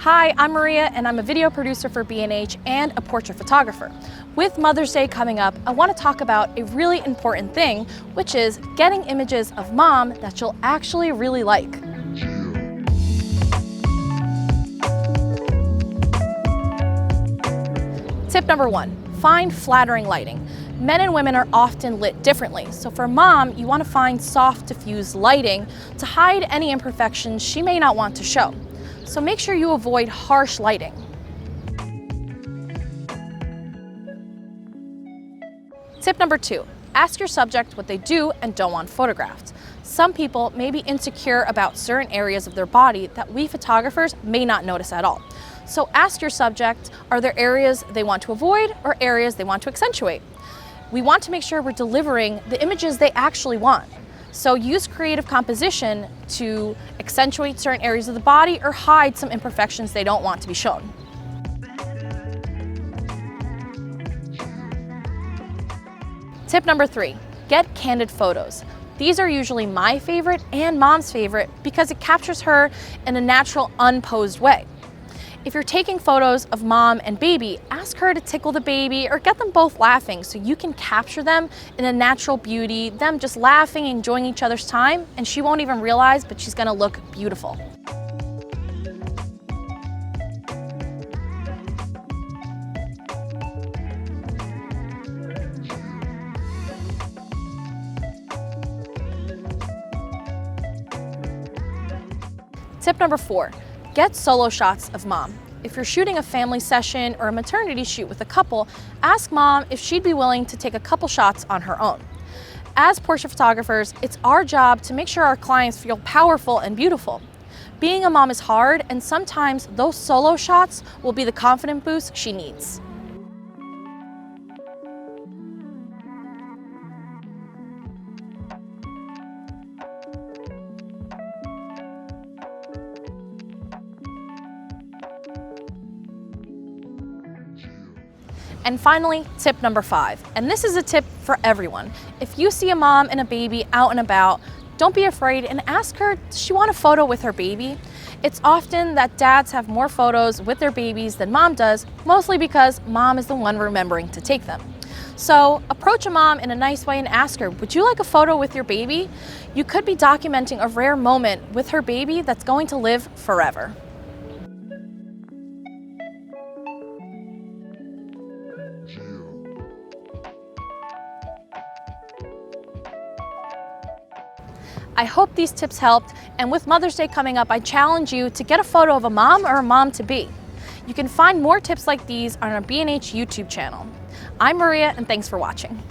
Hi, I'm Maria and I'm a video producer for B&H and a portrait photographer. With Mother's Day coming up, I want to talk about a really important thing, which is getting images of mom that you'll actually really like. Tip number 1, find flattering lighting. Men and women are often lit differently, so for mom, you want to find soft, diffused lighting to hide any imperfections she may not want to show. So make sure you avoid harsh lighting. Tip number 2, ask your subject what they do and don't want photographed. Some people may be insecure about certain areas of their body that we photographers may not notice at all. So ask your subject, are there areas they want to avoid or areas they want to accentuate? We want to make sure we're delivering the images they actually want. So use creative composition to accentuate certain areas of the body or hide some imperfections they don't want to be shown. Tip number 3, get candid photos. These are usually my favorite and mom's favorite because it captures her in a natural, unposed way. If you're taking photos of mom and baby, ask her to tickle the baby or get them both laughing so you can capture them in a natural beauty, them just laughing, enjoying each other's time, and she won't even realize, but she's gonna look beautiful. Tip number 4, get solo shots of mom. If you're shooting a family session or a maternity shoot with a couple, ask mom if she'd be willing to take a couple shots on her own. As portrait photographers, it's our job to make sure our clients feel powerful and beautiful. Being a mom is hard, and sometimes those solo shots will be the confidence boost she needs. And finally, tip number 5, and this is a tip for everyone. If you see a mom and a baby out and about, don't be afraid and ask her, does she want a photo with her baby? It's often that dads have more photos with their babies than mom does, mostly because mom is the one remembering to take them. So approach a mom in a nice way and ask her, would you like a photo with your baby? You could be documenting a rare moment with her baby that's going to live forever. I hope these tips helped, and with Mother's Day coming up, I challenge you to get a photo of a mom or a mom-to-be. You can find more tips like these on our B&H YouTube channel. I'm Maria, and thanks for watching.